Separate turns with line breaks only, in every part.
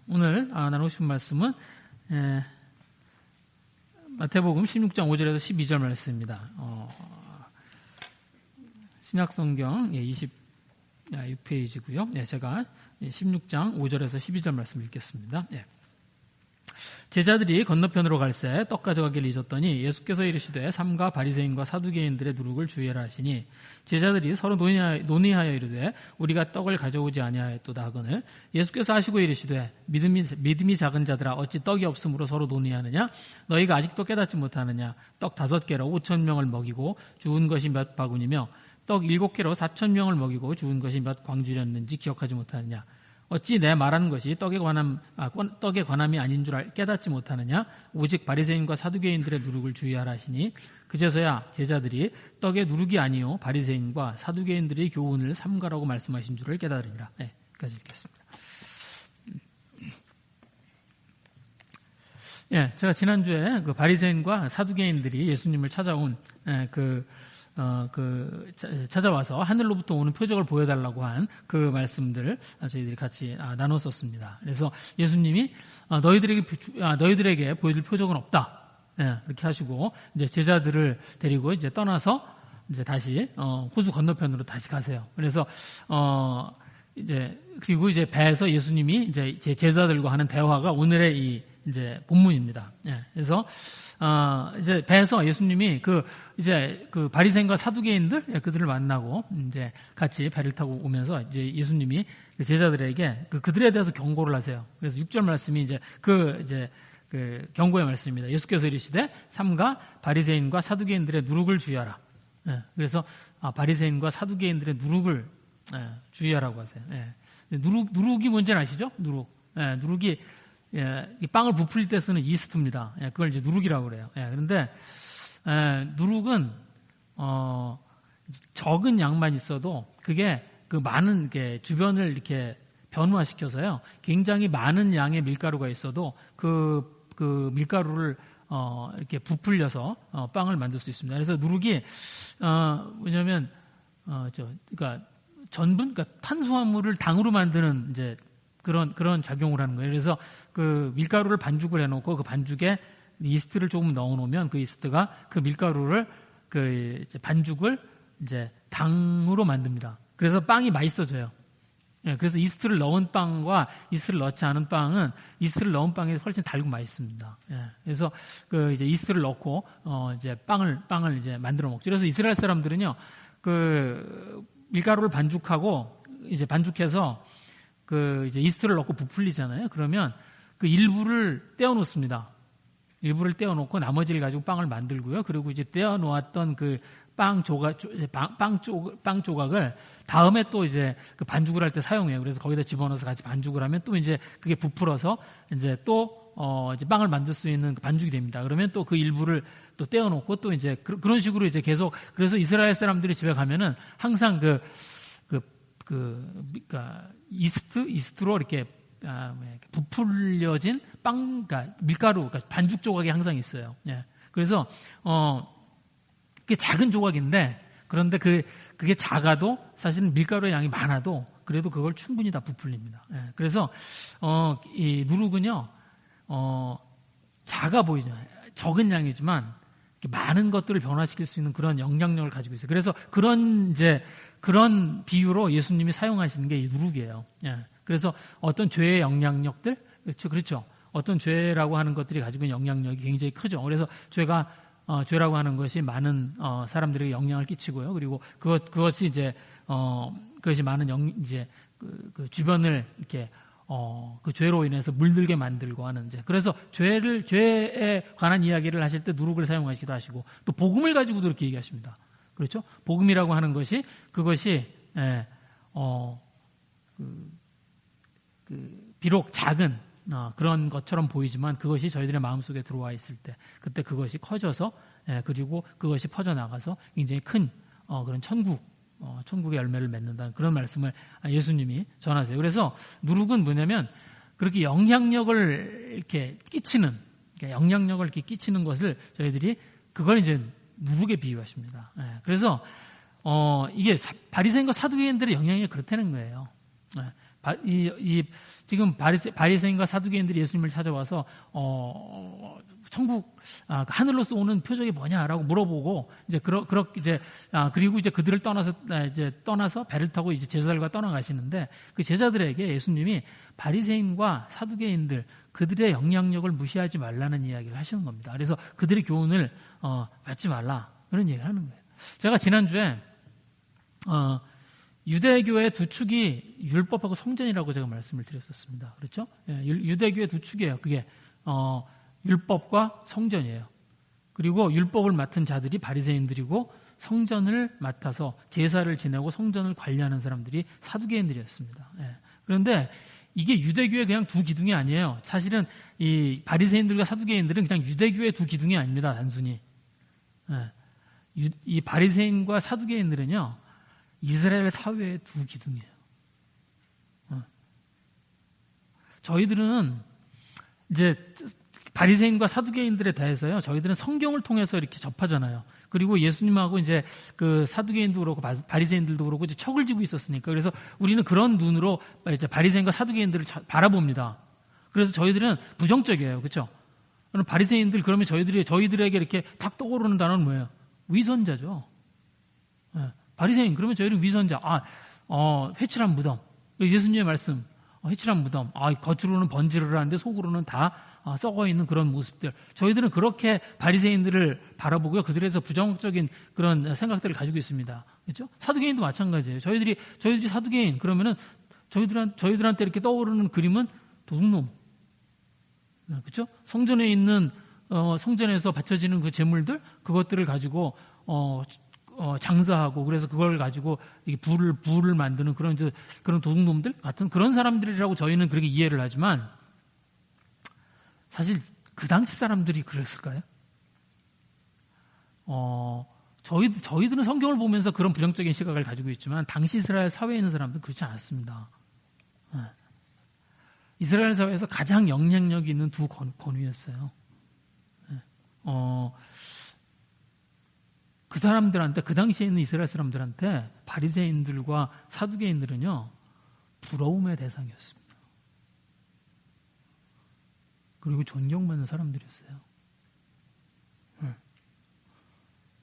오늘 나누고 싶은 말씀은 마태복음 16장 5절에서 12절 말씀입니다. 신약성경 26페이지고요. 제가 16장 5절에서 12절 말씀 읽겠습니다. 제자들이 건너편으로 갈새 떡 가져가기를 잊었더니 예수께서 이르시되 삼가 바리새인과 사두개인들의 누룩을 주의하라 하시니 제자들이 서로 논의하여 이르되 우리가 떡을 가져오지 아니하였도다 하거늘 예수께서 하시고 이르시되 믿음이 작은 자들아 어찌 떡이 없으므로 서로 논의하느냐 너희가 아직도 깨닫지 못하느냐 떡 5개로 5,000명을 먹이고 죽은 것이 몇 바구니며 떡 7개로 4,000명을 먹이고 죽은 것이 몇 광주렸는지 기억하지 못하느냐 어찌 내 말하는 것이 떡에 관함이 아닌 줄 깨닫지 못하느냐 오직 바리새인과 사두개인들의 누룩을 주의하라 하시니 그제서야 제자들이 떡의 누룩이 아니요 바리새인과 사두개인들의 교훈을 삼가라고 말씀하신 줄을 깨달으리라. 여기까지 읽겠습니다. 제가 지난주에 그 바리새인과 사두개인들이 예수님을 찾아온 찾아와서 하늘로부터 오는 표적을 보여달라고 한 그 말씀들을 저희들이 같이 나눴었습니다. 그래서 예수님이 너희들에게 보여줄 표적은 없다. 이렇게 하시고 이제 제자들을 데리고 이제 떠나서 이제 다시 호수 건너편으로 다시 가세요. 그래서 그리고 이제 배에서 예수님이 이제 제 제자들과 하는 대화가 오늘의 이 이제 본문입니다. 그래서 이제 배에서 예수님이 그 바리새인과 사두개인들 그들을 만나고 이제 같이 배를 타고 오면서 이제 예수님이 제자들에게 그들에 대해서 경고를 하세요. 그래서 6절 말씀이 이제 그 경고의 말씀입니다. 예수께서 이르시되 삼가 바리새인과 사두개인들의 누룩을 주의하라. 그래서 바리새인과 사두개인들의 누룩을 주의하라고 하세요. 누룩이 뭔지 아시죠? 누룩이 이 빵을 부풀릴 때 쓰는 이스트입니다. 그걸 이제 누룩이라고 그래요. 그런데 누룩은 적은 양만 있어도 그게 그 많은 게 주변을 이렇게 변화시켜서요. 굉장히 많은 양의 밀가루가 있어도 그 밀가루를 이렇게 부풀려서 빵을 만들 수 있습니다. 그래서 누룩이 뭐냐면 그러니까 전분, 그러니까 탄수화물을 당으로 만드는 이제 그런 작용을 하는 거예요. 그래서 그 밀가루를 반죽을 해놓고 그 반죽에 이스트를 조금 넣어놓으면 그 이스트가 그 밀가루를 이제 반죽을 이제 당으로 만듭니다. 그래서 빵이 맛있어져요. 그래서 이스트를 넣은 빵과 이스트를 넣지 않은 빵은 이스트를 넣은 빵이 훨씬 달고 맛있습니다. 그래서 그 이제 이스트를 넣고 이제 빵을 이제 만들어 먹죠. 그래서 이스라엘 사람들은요 그 밀가루를 반죽해서 그 이제 이스트를 넣고 부풀리잖아요. 그러면 그 일부를 떼어놓습니다. 일부를 떼어놓고 나머지를 가지고 빵을 만들고요. 그리고 이제 떼어놓았던 그 빵 조각을 다음에 또 이제 그 반죽을 할 때 사용해요. 그래서 거기다 집어넣어서 같이 반죽을 하면 또 이제 그게 부풀어서 이제 또 이제 빵을 만들 수 있는 반죽이 됩니다. 그러면 또 그 일부를 또 떼어놓고 또 이제 그런 식으로 이제 계속 그래서 이스라엘 사람들이 집에 가면은 항상 그러니까 이스트로 이렇게 부풀려진 빵, 그러니까 밀가루, 그러니까 반죽 조각이 항상 있어요. 그래서 그게 작은 조각인데 그런데 그게 작아도 사실은 밀가루의 양이 많아도 그래도 그걸 충분히 다 부풀립니다. 그래서 이 누룩은요 작아 보이죠. 적은 양이지만 많은 것들을 변화시킬 수 있는 그런 영향력을 가지고 있어요. 그래서 그런 비유로 예수님이 사용하시는 게 이 누룩이에요. 그래서 어떤 죄의 영향력들, 그렇죠. 어떤 죄라고 하는 것들이 가지고 있는 영향력이 굉장히 크죠. 그래서 죄라고 하는 것이 많은 사람들에게 영향을 끼치고요. 그리고 그것이 이제 그것이 많은 이제 그 주변을 이렇게 그 죄로 인해서 물들게 만들고 하는 이제 그래서 죄에 관한 이야기를 하실 때 누룩을 사용하시기도 하시고 또 복음을 가지고도 그렇게 얘기하십니다. 그렇죠? 복음이라고 하는 것이 그것이 비록 작은 그런 것처럼 보이지만 그것이 저희들의 마음속에 들어와 있을 때 그때 그것이 커져서 그리고 그것이 퍼져나가서 굉장히 큰 그런 천국의 열매를 맺는다는 그런 말씀을 예수님이 전하세요. 그래서 누룩은 뭐냐면 그렇게 영향력을 이렇게 끼치는 것을 저희들이 그걸 이제 누룩에 비유하십니다. 그래서 이게 바리새인과 사두개인들의 영향력이 그렇다는 거예요. 지금 바리새인과 사두개인들이 예수님을 찾아와서 천국 하늘로서 오는 표적이 뭐냐라고 물어보고 이제 그리고 이제 그들을 떠나서 배를 타고 이제 제자들과 떠나가시는데 그 제자들에게 예수님이 바리새인과 사두개인들 그들의 영향력을 무시하지 말라는 이야기를 하시는 겁니다. 그래서 그들의 교훈을 받지 말라 그런 얘기를 하는 거예요. 제가 지난주에 유대교의 두 축이 율법하고 성전이라고 제가 말씀을 드렸었습니다. 그렇죠? 유대교의 두 축이에요. 그게 율법과 성전이에요. 그리고 율법을 맡은 자들이 바리새인들이고 성전을 맡아서 제사를 지내고 성전을 관리하는 사람들이 사두개인들이었습니다. 그런데 이게 유대교의 그냥 두 기둥이 아니에요. 사실은 이 바리새인들과 사두개인들은 그냥 유대교의 두 기둥이 아닙니다. 단순히. 이 바리새인과 사두개인들은요. 이스라엘 사회의 두 기둥이에요. 저희들은 이제 바리새인과 사두개인들에 대해서요. 저희들은 성경을 통해서 이렇게 접하잖아요. 그리고 예수님하고 이제 그 사두개인도 그렇고 바리새인들도 그렇고 이제 척을 지고 있었으니까 그래서 우리는 그런 눈으로 이제 바리새인과 사두개인들을 바라봅니다. 그래서 저희들은 부정적이에요. 그렇죠? 그럼 바리새인들 그러면 저희들에게 이렇게 탁 떠오르는 단어는 뭐예요? 위선자죠. 바리새인 그러면 저희는 위선자. 회칠한 무덤. 예수님의 말씀. 회칠한 무덤. 겉으로는 번지르르한데 속으로는 다 썩어 있는 그런 모습들. 저희들은 그렇게 바리새인들을 바라보고요. 그들에서 부정적인 그런 생각들을 가지고 있습니다. 그렇죠? 사두개인도 마찬가지예요. 저희들이 사두개인 그러면은 저희들한테 이렇게 떠오르는 그림은 도둑놈. 그렇죠? 성전에 있는 성전에서 바쳐지는 그 제물들 그것들을 가지고 장사하고 그래서 그걸 가지고 부를 만드는 그런 도둑놈들 같은 그런 사람들이라고 저희는 그렇게 이해를 하지만 사실 그 당시 사람들이 그랬을까요? 저희들은 성경을 보면서 그런 부정적인 시각을 가지고 있지만 당시 이스라엘 사회에 있는 사람들은 그렇지 않았습니다. 이스라엘 사회에서 가장 영향력이 있는 두 권위였어요. 그 사람들한테 그 당시에 있는 이스라엘 사람들한테 바리새인들과 사두개인들은요 부러움의 대상이었습니다. 그리고 존경받는 사람들이었어요.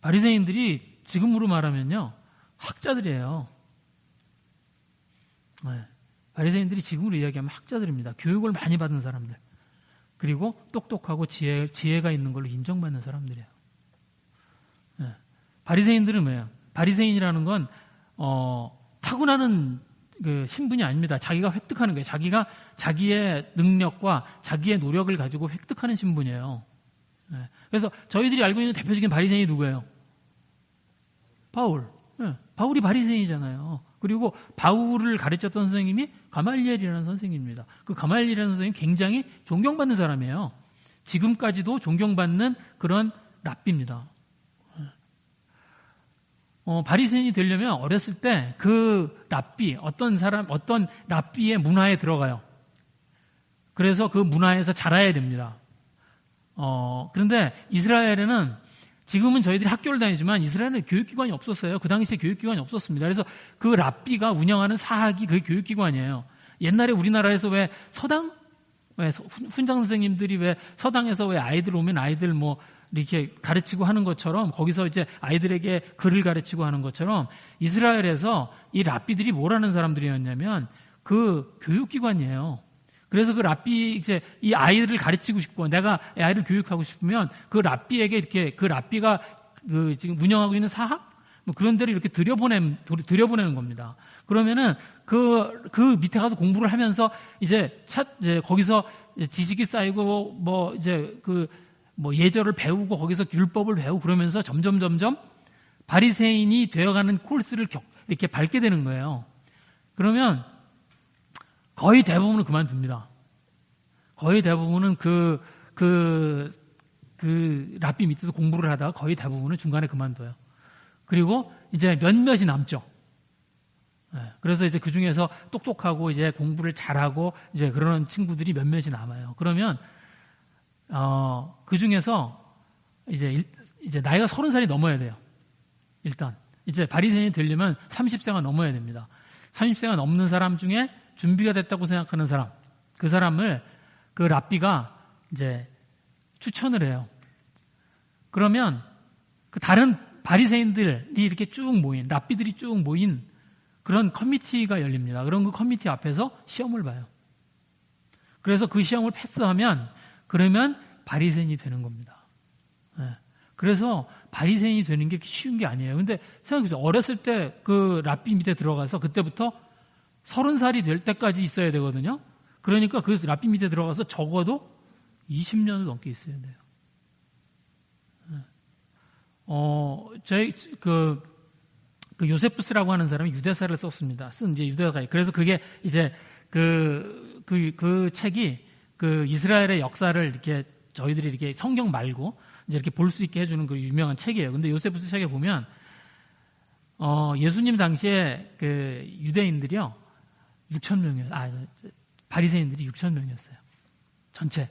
바리새인들이 지금으로 말하면요 학자들이에요. 바리새인들이 지금으로 이야기하면 학자들입니다. 교육을 많이 받은 사람들. 그리고 똑똑하고 지혜가 있는 걸로 인정받는 사람들이에요. 바리새인들은 뭐예요? 바리새인이라는 건 타고나는 그 신분이 아닙니다. 자기가 획득하는 거예요. 자기가 자기의 능력과 자기의 노력을 가지고 획득하는 신분이에요. 그래서 저희들이 알고 있는 대표적인 바리새인이 누구예요? 바울. 바울이 바리새인이잖아요. 그리고 바울을 가르쳤던 선생님이 가말리엘이라는 선생님입니다. 그 가말리엘이라는 선생님이 굉장히 존경받는 사람이에요. 지금까지도 존경받는 그런 랍비입니다. 바리새인이 되려면 어렸을 때 그 랍비, 어떤 랍비의 문화에 들어가요. 그래서 그 문화에서 자라야 됩니다. 그런데 이스라엘에는 지금은 저희들이 학교를 다니지만 이스라엘은 교육기관이 없었어요. 그 당시에 교육기관이 없었습니다. 그래서 그 랍비가 운영하는 사학이 그게 교육기관이에요. 옛날에 우리나라에서 왜 훈장 선생님들이 왜 서당에서 왜 아이들 오면 아이들 뭐 이렇게 가르치고 하는 것처럼 거기서 이제 아이들에게 글을 가르치고 하는 것처럼 이스라엘에서 이 랍비들이 뭐라는 사람들이었냐면 그 교육기관이에요. 그래서 그 랍비 이제 이 아이들을 가르치고 싶고 내가 아이를 교육하고 싶으면 그 랍비에게 이렇게 그 랍비가 그 지금 운영하고 있는 사학 뭐 그런 데를 이렇게 들여보내는 겁니다. 그러면은 그 밑에 가서 공부를 하면서 이제 거기서 지식이 쌓이고 뭐 이제 뭐 예절을 배우고 거기서 율법을 배우고 그러면서 점점 바리새인이 되어가는 코스를 이렇게 밟게 되는 거예요. 그러면 거의 대부분은 그만둡니다. 거의 대부분은 그 랍비 밑에서 공부를 하다가 거의 대부분은 중간에 그만둬요. 그리고 이제 몇몇이 남죠. 그래서 이제 그 중에서 똑똑하고 이제 공부를 잘하고 이제 그런 친구들이 몇몇이 남아요. 그러면 그 중에서 이제 나이가 30살이 넘어야 돼요. 일단 이제 바리새인이 되려면 30세가 넘어야 됩니다. 30세가 넘는 사람 중에 준비가 됐다고 생각하는 사람, 그 사람을 그 랍비가 이제 추천을 해요. 그러면 그 다른 바리새인들이 이렇게 쭉 모인, 랍비들이 쭉 모인 그런 커미티가 열립니다. 그런 그 커미티 앞에서 시험을 봐요. 그래서 그 시험을 패스하면 그러면 바리새인이 되는 겁니다. 네. 그래서 바리새인이 되는 게 쉬운 게 아니에요. 근데 생각해보세요. 어렸을 때 그 랍비 밑에 들어가서 그때부터 30살이 될 때까지 있어야 되거든요. 그러니까 그 랍비 밑에 들어가서 적어도 20년을 넘게 있어야 돼요. 저희 그 요세푸스라고 하는 사람이 유대사를 썼습니다. 쓴 이제 유대사. 그래서 그게 이제 그 책이 그 이스라엘의 역사를 이렇게 저희들이 이렇게 성경 말고 이제 이렇게 볼 수 있게 해주는 그 유명한 책이에요. 근데 요세푸스 책에 보면 예수님 당시에 그 유대인들이요 6,000명이었어요. 바리새인들이 6,000명이었어요. 전체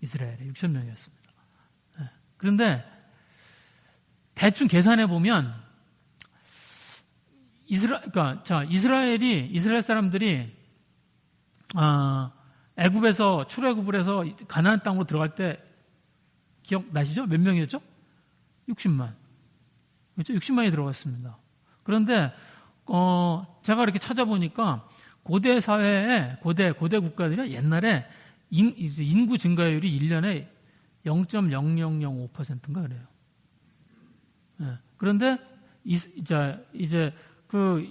이스라엘에 6,000명이었습니다. 네. 그런데 대충 계산해 보면 이스라엘 사람들이 애굽에서 출애굽을 해서 가나안 땅으로 들어갈 때 기억나시죠? 몇 명이었죠? 60만. 그렇죠? 60만이 들어갔습니다. 그런데 제가 이렇게 찾아보니까 고대 사회에 고대 국가들이 옛날에 인구 증가율이 1년에 0.0005%인가 그래요. 네. 그런데 이제 그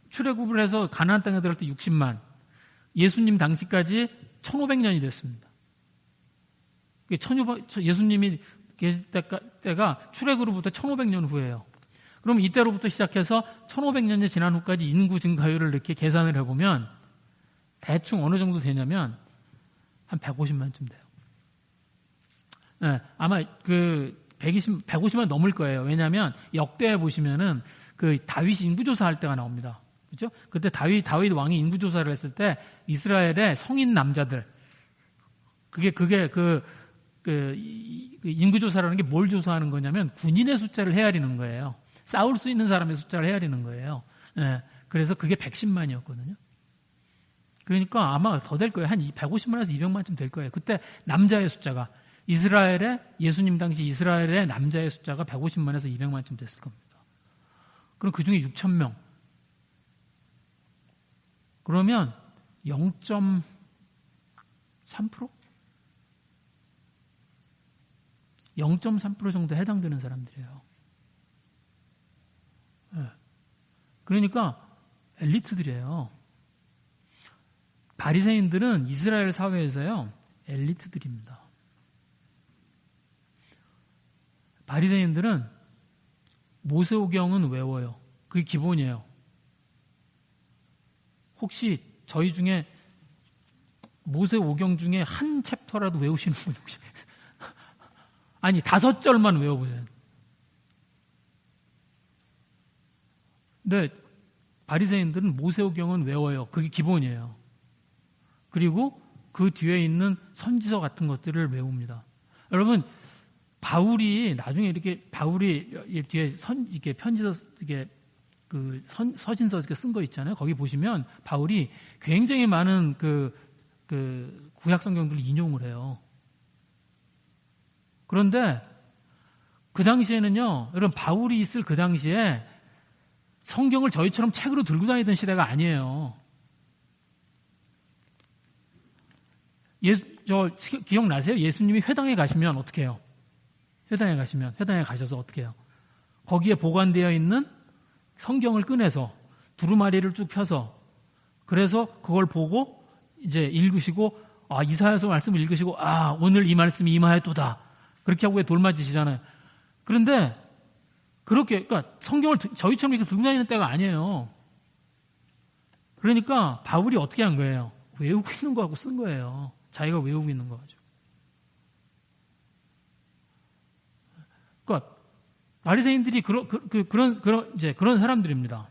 출애굽을 해서 가나안 땅에 들어갈 때 60만. 예수님 당시까지 1500년이 됐습니다. 예수님이 계실 때가 출애굽으로부터 1500년 후예요. 그럼 이때로부터 시작해서 1500년이 지난 후까지 인구 증가율을 이렇게 계산을 해보면 대충 어느 정도 되냐면 한 150만쯤 돼요. 네, 아마 150만 넘을 거예요. 왜냐하면 역대에 보시면은 그 다윗이 인구조사할 때가 나옵니다. 그렇죠? 그때 다윗 왕이 인구조사를 했을 때 이스라엘의 성인 남자들 그게 인구조사라는 게 뭘 조사하는 거냐면 군인의 숫자를 헤아리는 거예요. 싸울 수 있는 사람의 숫자를 헤아리는 거예요. 네, 그래서 그게 110만이었거든요. 그러니까 아마 더 될 거예요. 한 150만에서 200만쯤 될 거예요. 그때 남자의 숫자가 예수님 당시 이스라엘의 남자의 숫자가 150만에서 200만쯤 됐을 겁니다. 그럼 그 중에 6,000명. 그러면 0.3%? 0.3% 정도 해당되는 사람들이에요. 네. 그러니까 엘리트들이에요. 바리새인들은 이스라엘 사회에서요 엘리트들입니다. 바리새인들은 모세오경은 외워요. 그게 기본이에요. 혹시 저희 중에 모세오경 중에 한 챕터라도 외우시는 분 혹시? 아니 5절만 외워보세요. 근데 바리새인들은 모세오경은 외워요. 그게 기본이에요. 그리고 그 뒤에 있는 선지서 같은 것들을 외웁니다. 여러분 바울이 나중에 이렇게 뒤에 이렇게 편지서 서신서 이렇게 쓴 거 있잖아요. 거기 보시면 바울이 굉장히 많은 그 구약 성경들을 인용을 해요. 그런데 그 당시에는요, 여러분 바울이 있을 그 당시에 성경을 저희처럼 책으로 들고 다니던 시대가 아니에요. 기억나세요? 예수님이 회당에 가시면 어떻게 해요? 회당에 가셔서 어떻게 해요? 거기에 보관되어 있는 성경을 꺼내서 두루마리를 쭉 펴서 그래서 그걸 보고 이제 읽으시고 이사야서 말씀을 읽으시고 오늘 이 말씀이 임하였도다. 그렇게 하고 돌맞으시잖아요. 그런데 그러니까 성경을 저희처럼 이렇게 들고 다니는 때가 아니에요. 그러니까 바울이 어떻게 한 거예요? 외우고 있는 거하고 쓴 거예요. 자기가 외우고 있는 거 가지고. 그러니까 바리새인들이 그런 사람들입니다.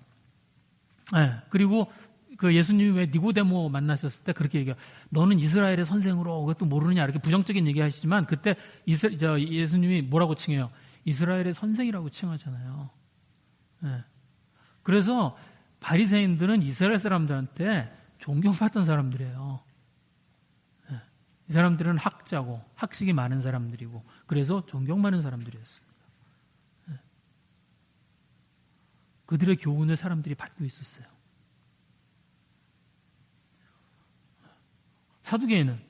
네, 그리고 그 예수님이 왜 니고데모 만나셨을 때 그렇게 얘기해요. 너는 이스라엘의 선생으로 그것도 모르느냐 이렇게 부정적인 얘기 하시지만 그때 예수님이 뭐라고 칭해요? 이스라엘의 선생이라고 칭하잖아요. 네. 그래서 바리새인들은 이스라엘 사람들한테 존경받던 사람들이에요. 예. 이 사람들은 학자고 학식이 많은 사람들이고 그래서 존경받는 사람들이었습니다. 예. 그들의 교훈을 사람들이 받고 있었어요. 사두개인은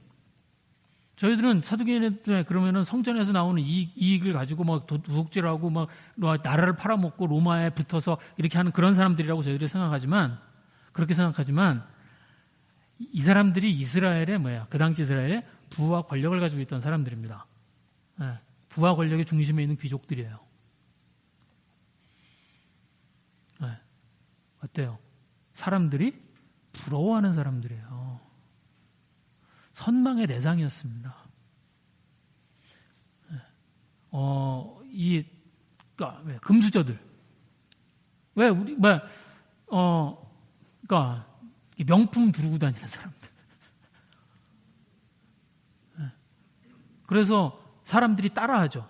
저희들은 사두개인들 그러면은 성전에서 나오는 이익을 가지고 막 도둑질하고 막 나라를 팔아먹고 로마에 붙어서 이렇게 하는 그런 사람들이라고 저희들이 생각하지만 그렇게 생각하지만 이 사람들이 이스라엘의 그 당시 이스라엘의 부와 권력을 가지고 있던 사람들입니다. 네, 부와 권력의 중심에 있는 귀족들이에요. 네, 어때요? 사람들이 부러워하는 사람들이에요. 선망의 대상이었습니다. 금수저들. 왜, 명품 두르고 다니는 사람들. 그래서 사람들이 따라하죠.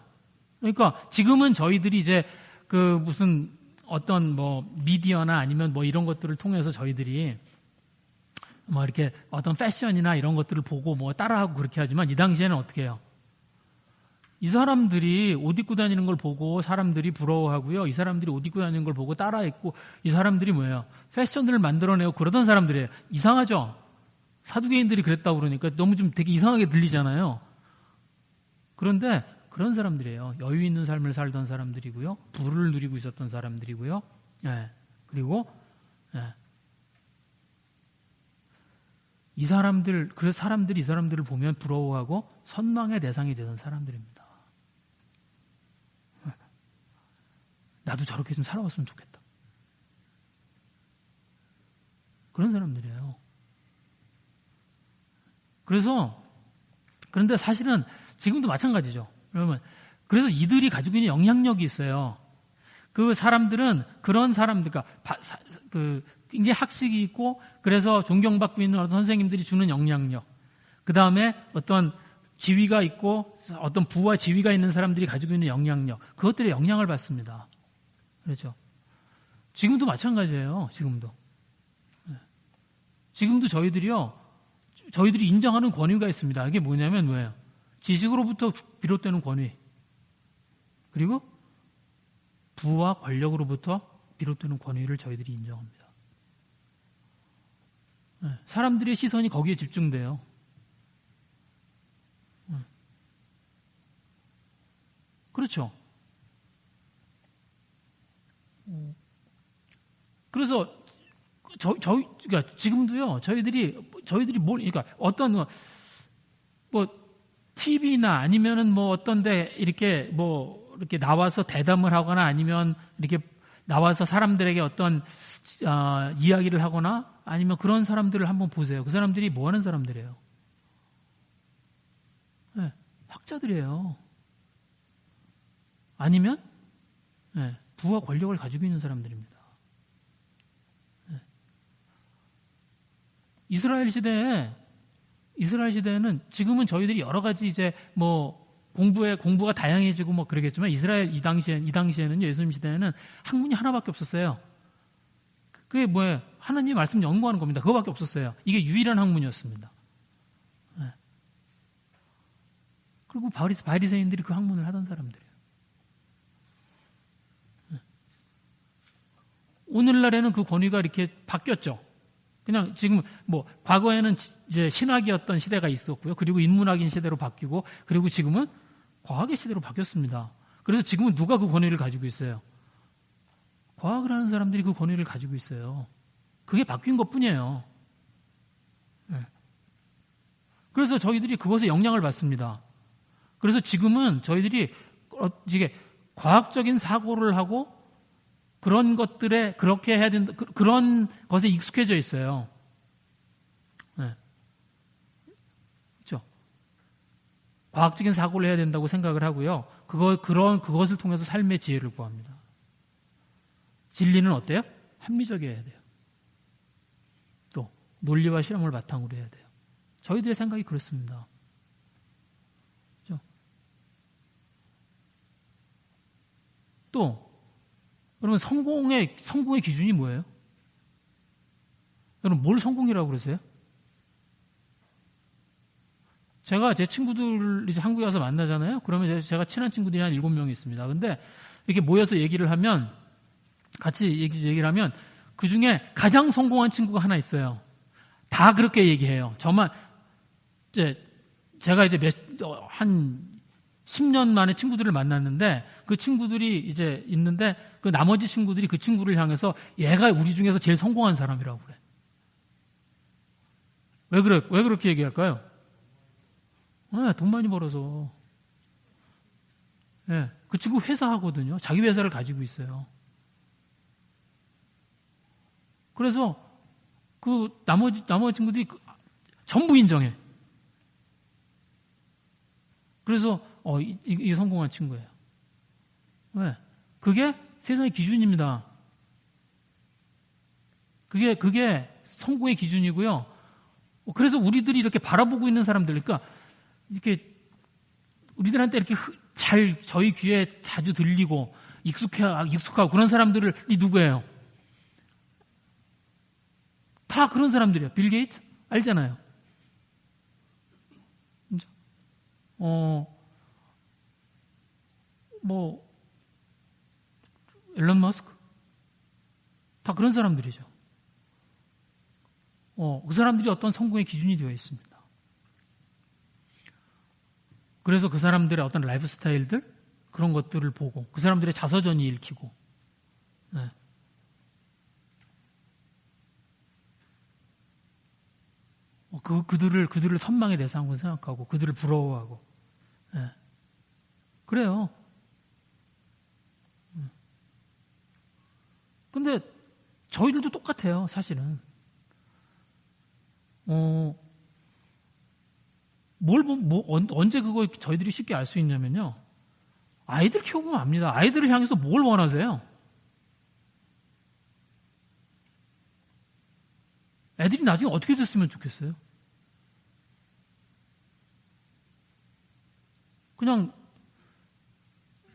그러니까 지금은 저희들이 이제 무슨 어떤 미디어나 아니면 이런 것들을 통해서 저희들이 이렇게 어떤 패션이나 이런 것들을 보고 따라하고 그렇게 하지만 이 당시에는 어떻게 해요? 이 사람들이 옷 입고 다니는 걸 보고 사람들이 부러워하고요. 이 사람들이 옷 입고 다니는 걸 보고 따라 입고 이 사람들이 뭐예요? 패션을 만들어내고 그러던 사람들이에요. 이상하죠? 사두개인들이 그랬다고 그러니까 너무 좀 되게 이상하게 들리잖아요. 그런데 그런 사람들이에요. 여유 있는 삶을 살던 사람들이고요. 부를 누리고 있었던 사람들이고요. 예. 그리고 그래서 사람들이 이 사람들을 보면 부러워하고 선망의 대상이 되던 사람들입니다. 나도 저렇게 좀 살아왔으면 좋겠다. 그런 사람들이에요. 그런데 사실은 지금도 마찬가지죠. 그래서 이들이 가지고 있는 영향력이 있어요. 그 사람들은 그런 사람들, 굉장히 학식이 있고 그래서 존경받고 있는 어떤 선생님들이 주는 영향력, 그 다음에 어떤 지위가 있고 어떤 부와 지위가 있는 사람들이 가지고 있는 영향력, 그것들의 영향을 받습니다. 그렇죠? 지금도 마찬가지예요. 지금도 저희들이 인정하는 권위가 있습니다. 이게 뭐냐면 뭐예요? 지식으로부터 비롯되는 권위, 그리고 부와 권력으로부터 비롯되는 권위를 저희들이 인정합니다. 사람들의 시선이 거기에 집중돼요. 그렇죠. 그래서 그러니까 지금도요. 저희들이 그러니까 어떤 TV나 아니면은 어떤데 이렇게 나와서 대담을 하거나 아니면 이렇게 나와서 사람들에게 어떤 이야기를 하거나 아니면 그런 사람들을 한번 보세요. 그 사람들이 뭐 하는 사람들이에요? 네, 학자들이에요. 아니면 부와 권력을 가지고 있는 사람들입니다. 이스라엘 시대에는 지금은 저희들이 여러 가지 이제 공부가 다양해지고 그러겠지만 이스라엘 이 당시에는 예수님 시대에는 학문이 하나밖에 없었어요. 그게 뭐예요? 하나님의 말씀 연구하는 겁니다. 그거밖에 없었어요. 이게 유일한 학문이었습니다. 그리고 바리새인들이 그 학문을 하던 사람들이에요. 오늘날에는 그 권위가 이렇게 바뀌었죠. 그냥 지금 과거에는 이제 신학이었던 시대가 있었고요. 그리고 인문학인 시대로 바뀌고 그리고 지금은 과학의 시대로 바뀌었습니다. 그래서 지금은 누가 그 권위를 가지고 있어요? 과학을 하는 사람들이 그 권위를 가지고 있어요. 그게 바뀐 것뿐이에요. 그래서 저희들이 그것에 영향을 받습니다. 그래서 지금은 저희들이 이게 과학적인 사고를 하고 그런 것들에 그렇게 해야 된다, 그런 것에 익숙해져 있어요. 그렇죠? 과학적인 사고를 해야 된다고 생각을 하고요. 그것을 통해서 삶의 지혜를 구합니다. 진리는 어때요? 합리적이어야 돼요. 또 논리와 실험을 바탕으로 해야 돼요. 저희들의 생각이 그렇습니다. 그렇죠? 또 그러면 성공의 기준이 뭐예요? 여러분, 뭘 성공이라고 그러세요? 제가 제 친구들 이제 한국에 와서 만나잖아요? 그러면 제가 친한 친구들이 한 7명이 있습니다. 근데 이렇게 모여서 얘기를 하면, 같이 얘기를 하면, 그 중에 가장 성공한 친구가 하나 있어요. 다 그렇게 얘기해요. 저만, 제가 이제 한 10년 만에 친구들을 만났는데, 그 친구들이 이제 있는데, 그 나머지 친구들이 그 친구를 향해서 얘가 우리 중에서 제일 성공한 사람이라고 그래. 왜 그렇게 얘기할까요? 네, 돈 많이 벌어서. 네, 그 친구 회사 하거든요. 자기 회사를 가지고 있어요. 그래서 그 나머지 친구들이 전부 인정해. 그래서 이게 성공한 친구예요. 왜? 그게 세상의 기준입니다. 그게 성공의 기준이고요. 그래서 우리들이 이렇게 바라보고 있는 사람들, 그러니까 이렇게 우리들한테 이렇게 잘 저희 귀에 자주 들리고 익숙하고 그런 사람들이 누구예요? 다 그런 사람들이에요. 빌 게이츠 알잖아요. 앨런 머스크 다 그런 사람들이죠. 그 사람들이 어떤 성공의 기준이 되어 있습니다. 그래서 그 사람들의 어떤 라이프 스타일들 그런 것들을 보고 그 사람들의 자서전이 읽히고, 네. 그들을 선망의 대상으로 생각하고 그들을 부러워하고, 네. 그래요. 근데 저희들도 똑같아요, 사실은. 언제 그거 저희들이 쉽게 알 수 있냐면요. 아이들 키워보면 압니다. 아이들을 향해서 뭘 원하세요? 애들이 나중에 어떻게 됐으면 좋겠어요? 그냥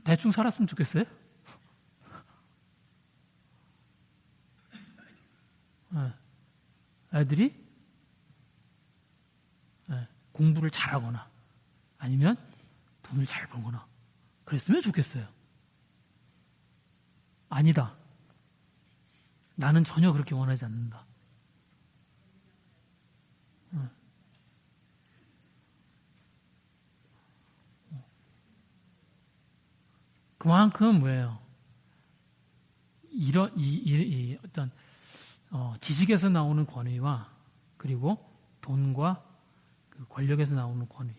대충 살았으면 좋겠어요? 애들이 공부를 잘하거나 아니면 돈을 잘 벌거나 그랬으면 좋겠어요. 아니다. 나는 전혀 그렇게 원하지 않는다. 그만큼 뭐예요? 이 어떤 지식에서 나오는 권위와 그리고 돈과 그 권력에서 나오는 권위,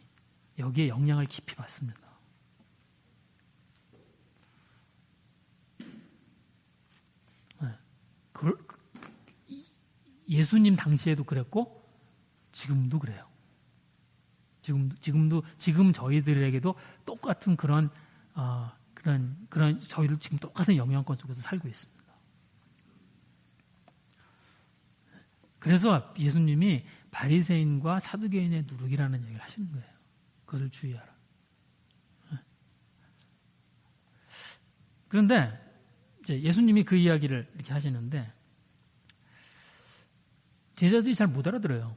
여기에 영향을 깊이 받습니다. 예수님 당시에도 그랬고 지금도 그래요. 지금 저희들에게도 똑같은 그런 저희를 지금 똑같은 영향권 속에서 살고 있습니다. 그래서 예수님이 바리새인과 사두개인의 누룩이라는 얘기를 하시는 거예요. 그것을 주의하라. 그런데 이제 예수님이 그 이야기를 이렇게 하시는데 제자들이 잘 못 알아들어요.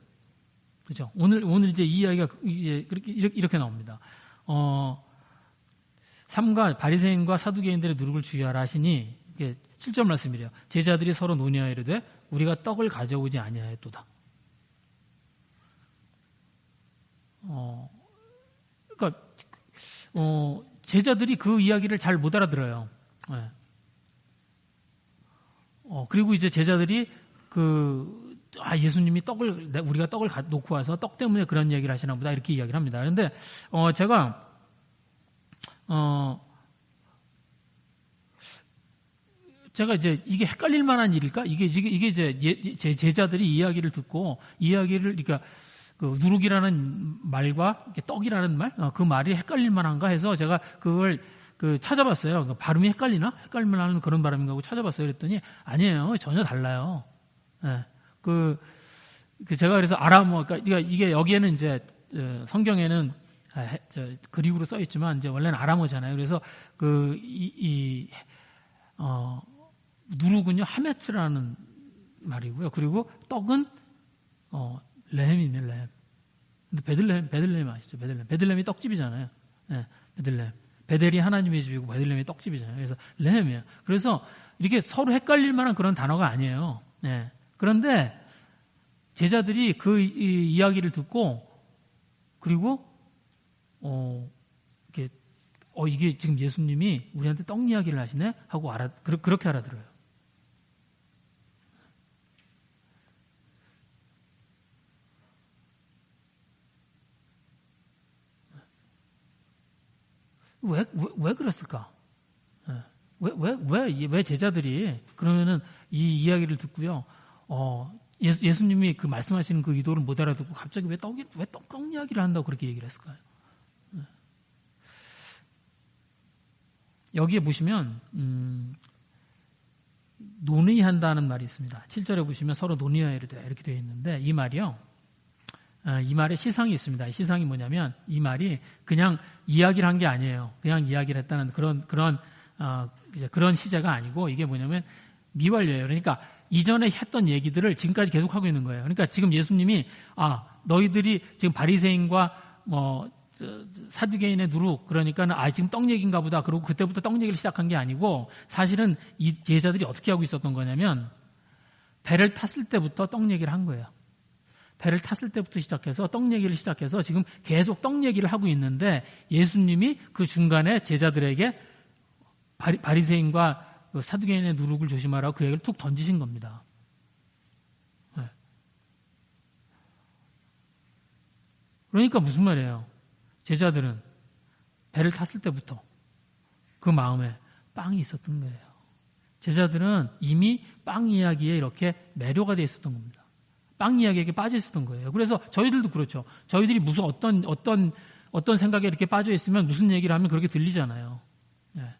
그죠? 오늘 이제 이 이야기가 이렇게 나옵니다. 삼가 바리새인과 사두개인들의 누룩을 주의하라 하시니 7절 말씀이래요. 제자들이 서로 논의하여 이르되 우리가 떡을 가져오지 아니하였도다. 그러니까 제자들이 그 이야기를 잘 못 알아들어요. 네. 그리고 이제 제자들이 예수님이 우리가 떡을 놓고 와서 떡 때문에 그런 얘기를 하시나 보다 이렇게 이야기를 합니다. 그런데 제가 이제 이게 헷갈릴 만한 일일까? 이게 이제 제 제자들이 이야기를 듣고 그러니까 그 누룩이라는 말과 떡이라는 말, 그 말이 헷갈릴 만한가 해서 제가 그걸 찾아봤어요. 발음이 헷갈릴 만한 그런 발음인가 하고 찾아봤어요. 그랬더니 아니에요. 전혀 달라요. 네. 제가 그래서 아람어, 그러니까 이게 여기에는 이제 성경에는 그리그로 써 있지만 이제 원래는 아람어잖아요. 그래서 누룩은요 하메트라는 말이고요. 그리고 떡은 레헴이네, 레헴. 근데 베들레헴 아시죠? 베들레헴이 떡집이잖아요. 네, 베들레헴. 베델이 하나님의 집이고 베들레헴이 떡집이잖아요. 그래서 레헴이에요. 그래서 이렇게 서로 헷갈릴 만한 그런 단어가 아니에요. 네. 그런데 제자들이 그 이야기를 듣고 그리고 이게 지금 예수님이 우리한테 떡 이야기를 하시네 하고 그렇게 알아들어요. 왜 그랬을까? 왜 제자들이 그러면은 이 이야기를 듣고요, 예수님이 그 말씀하시는 그 의도를 못 알아듣고 갑자기 왜 떡 이야기를 한다고 그렇게 얘기를 했을까요? 여기에 보시면, 논의한다는 말이 있습니다. 7절에 보시면 서로 논의하여라 이렇게 되어 있는데, 이 말이요, 이 말에 시상이 있습니다. 시상이 뭐냐면, 이 말이 그냥 이야기를 한 게 아니에요. 그냥 이야기를 했다는 그런 시제가 아니고, 이게 뭐냐면, 미완료예요. 그러니까, 이전에 했던 얘기들을 지금까지 계속하고 있는 거예요. 그러니까 지금 예수님이, 너희들이 지금 바리새인과 사두개인의 누룩, 그러니까는 지금 떡 얘기인가 보다. 그러고 그때부터 떡 얘기를 시작한 게 아니고, 사실은 이 제자들이 어떻게 하고 있었던 거냐면, 배를 탔을 때부터 떡 얘기를 한 거예요. 배를 탔을 때부터 시작해서 떡 얘기를 시작해서 지금 계속 떡 얘기를 하고 있는데, 예수님이 그 중간에 제자들에게 바리새인과 사두개인의 누룩을 조심하라고 그 얘기를 툭 던지신 겁니다. 네. 그러니까 무슨 말이에요? 제자들은 배를 탔을 때부터 그 마음에 빵이 있었던 거예요. 제자들은 이미 빵 이야기에 이렇게 매료가 돼 있었던 겁니다. 빵 이야기에 빠져 있었던 거예요. 그래서 저희들도 그렇죠. 저희들이 무슨 어떤 생각에 이렇게 빠져 있으면 무슨 얘기를 하면 그렇게 들리잖아요. 네.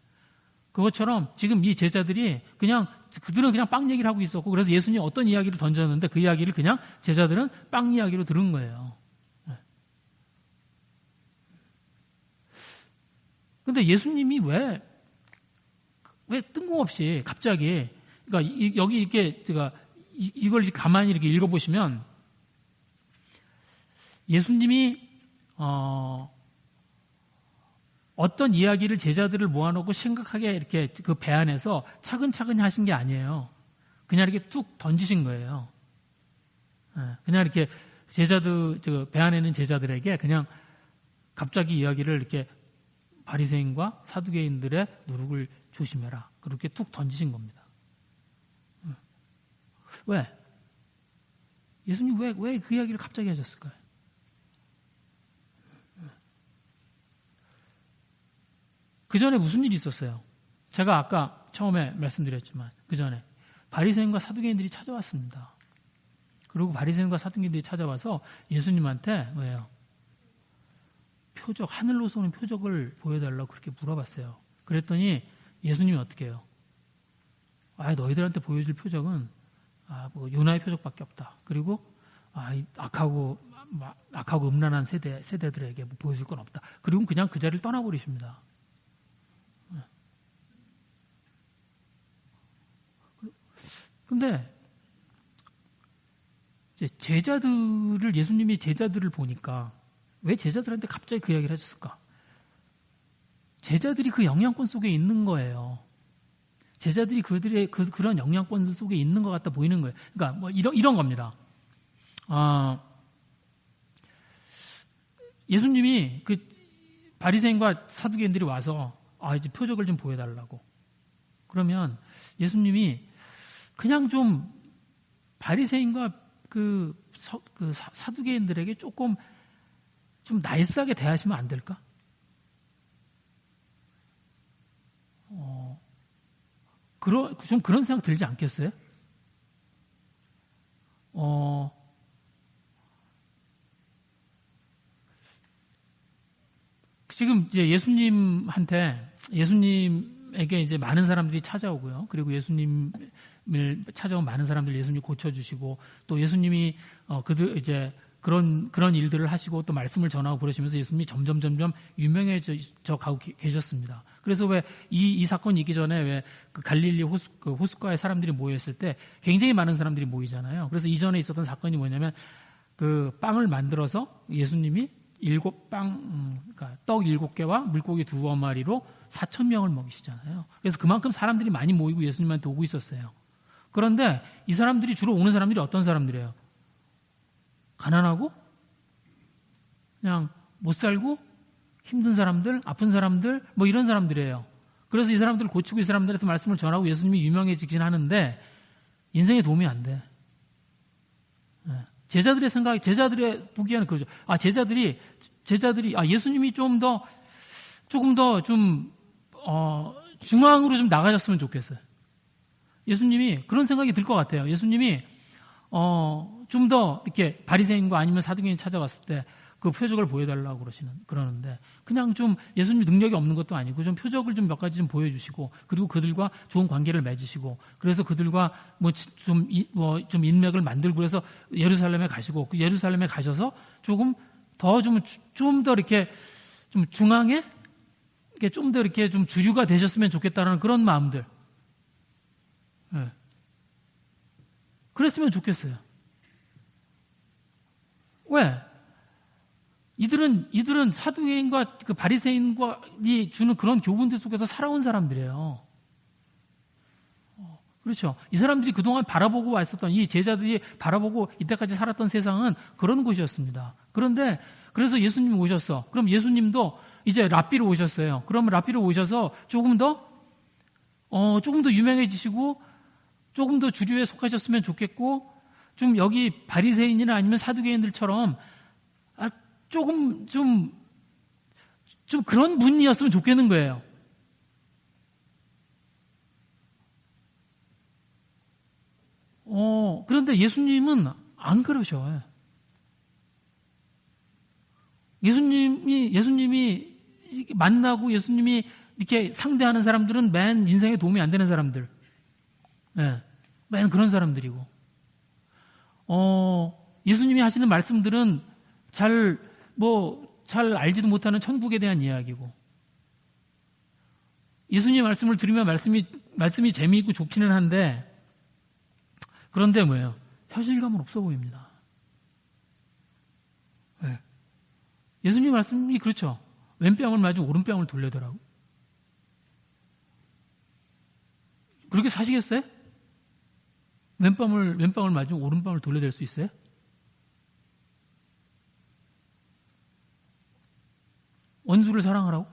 그것처럼 지금 이 제자들이 그들은 그냥 빵 얘기를 하고 있었고, 그래서 예수님이 어떤 이야기를 던졌는데 그 이야기를 그냥 제자들은 빵 이야기로 들은 거예요. 근데 예수님이 왜 뜬금없이 갑자기, 그러니까 여기 이렇게 제가 이걸 가만히 이렇게 읽어보시면 예수님이 어떤 이야기를 제자들을 모아놓고 심각하게 이렇게 그 배 안에서 차근차근히 하신 게 아니에요. 그냥 이렇게 뚝 던지신 거예요. 그냥 이렇게 배 안에 있는 제자들에게 그냥 갑자기 이야기를 이렇게 바리새인과 사두개인들의 누룩을 조심해라. 그렇게 툭 던지신 겁니다. 왜? 예수님 왜 그 이야기를 갑자기 하셨을까요? 그 전에 무슨 일이 있었어요? 제가 아까 처음에 말씀드렸지만 그 전에 바리새인과 사두개인들이 찾아왔습니다. 그리고 바리새인과 사두개인들이 찾아와서 예수님한테 뭐예요? 표적, 하늘로서 오는 표적을 보여달라고 그렇게 물어봤어요. 그랬더니 예수님이 어떻게 해요? 너희들한테 보여줄 표적은 뭐 요나의 표적밖에 없다. 그리고 악하고 음란한 세대들에게 뭐 보여줄 건 없다. 그리고 그냥 그 자리를 떠나버리십니다. 근데 예수님이 제자들을 보니까 왜 제자들한테 갑자기 그 이야기를 하셨을까? 제자들이 그 영향권 속에 있는 거예요. 제자들이 그런 영향권 속에 있는 것 같다 보이는 거예요. 그러니까 뭐 이런 겁니다. 예수님이 그 바리새인과 사두개인들이 와서 이제 표적을 좀 보여달라고. 그러면 예수님이 그냥 좀 바리새인과 그 사두개인들에게 조금 좀 나이스하게 대하시면 안 될까? 좀 그런 생각 들지 않겠어요? 지금 이제 예수님에게 이제 많은 사람들이 찾아오고요. 그리고 예수님을 찾아온 많은 사람들 예수님 고쳐주시고 또 예수님이 그런 일들을 하시고 또 말씀을 전하고 그러시면서 예수님이 점점 유명해져 가고 계셨습니다. 그래서 왜 이 사건이 있기 전에 왜 그 갈릴리 호숫가에 사람들이 모였을 때 굉장히 많은 사람들이 모이잖아요. 그래서 이전에 있었던 사건이 뭐냐면 그 빵을 만들어서 예수님이 그러니까 떡 7개와 물고기 2마리로 4,000명을 먹이시잖아요. 그래서 그만큼 사람들이 많이 모이고 예수님한테 오고 있었어요. 그런데 이 사람들이 주로 오는 사람들이 어떤 사람들이에요? 가난하고 그냥 못 살고 힘든 사람들, 아픈 사람들, 뭐 이런 사람들이에요. 그래서 이 사람들을 고치고 이 사람들한테 말씀을 전하고 예수님이 유명해지긴 하는데 인생에 도움이 안 돼. 제자들의 보기에는 그러죠. 제자들이 예수님이 조금 더 중앙으로 좀 나가셨으면 좋겠어요. 예수님이 그런 생각이 들 것 같아요. 예수님이 좀 더 이렇게 바리새인과 아니면 사두개인이 찾아왔을 때 그 표적을 보여달라고 그러는데 그냥 좀 예수님 능력이 없는 것도 아니고 좀 표적을 좀 몇 가지 좀 보여주시고 그리고 그들과 좋은 관계를 맺으시고 그래서 그들과 좀 인맥을 만들고 그래서 예루살렘에 가시고 그 예루살렘에 가셔서 조금 더 이렇게 좀 중앙에 좀 더 이렇게 좀 주류가 되셨으면 좋겠다라는 그런 마음들. 네. 그랬으면 좋겠어요. 왜? 이들은 사두개인과 그 바리새인과이 주는 그런 교훈들 속에서 살아온 사람들이에요. 그렇죠. 이 사람들이 그동안 바라보고 왔었던 이 제자들이 바라보고 이때까지 살았던 세상은 그런 곳이었습니다. 그런데 그래서 예수님이 오셨어. 그럼 예수님도 이제 랍비로 오셨어요. 그러면 랍비로 오셔서 조금 더 유명해지시고 조금 더 주류에 속하셨으면 좋겠고 좀 여기 바리새인이나 아니면 사두개인들처럼 조금 좀 그런 분이었으면 좋겠는 거예요. 그런데 예수님은 안 그러셔. 예수님이 만나고 예수님이 이렇게 상대하는 사람들은 맨 인생에 도움이 안 되는 사람들. 네, 맨 그런 사람들이고. 예수님이 하시는 말씀들은 잘 알지도 못하는 천국에 대한 이야기고. 예수님의 말씀을 들으면 말씀이 재미있고 좋기는 한데, 그런데 뭐예요? 현실감은 없어 보입니다. 네. 예수님 말씀이 그렇죠. 왼뺨을 맞으면 오른뺨을 돌려더라고. 그렇게 사시겠어요? 왼뺨을 맞으면 오른뺨을 돌려댈 수 있어요? 원수를 사랑하라고?